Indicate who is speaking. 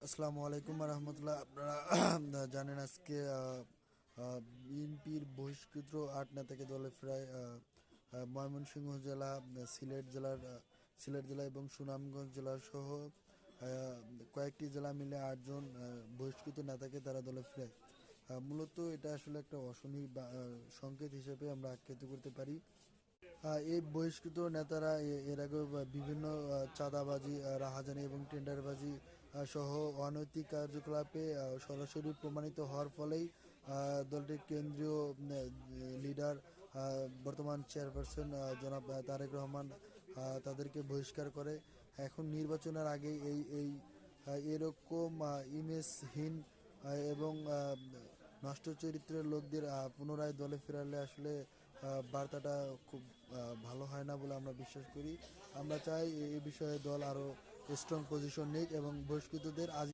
Speaker 1: আসসালামু আলাইকুম রহমতুল্লাহ। আপনারা জানেন আজকে বিএনপির বহিষ্কৃত ৮ নেতাকে দলে ফেরায় ময়মনসিংহ জেলা, সিলেট জেলা এবং সুনামগঞ্জ জেলা সহ কয়েকটি জেলা মিলে ৮ জন বহিষ্কৃত নেতাকে তারা দলে ফেরায়। মূলত এটা আসলে একটা অশনি সংকেত হিসেবে আমরা আখ্যায়িত করতে পারি। এই বহিষ্কৃত নেতারা এর আগেও বিভিন্ন চাঁদাবাজি, রাহাজানি এবং টেন্ডারবাজি সহ অনৈতিক কার্যকলাপে সরাসরি প্রমাণিত হওয়ার ফলেই দলটির কেন্দ্রীয় লিডার, বর্তমান চেয়ারপারসন জনাব তারেক রহমান তাদেরকে বহিষ্কার করে। এখন নির্বাচনের আগে এরকম ইমেজহীন এবং নষ্ট চরিত্রের লোকদের পুনরায় দলে ফেরালে আসলে বার্তাটা খুব ভালো হয় না বলে আমরা বিশ্বাস করি। আমরা চাই এই বিষয়ে দল আরও স্ট্রং পজিশন নিক এবং বহিষ্কৃতদের আজ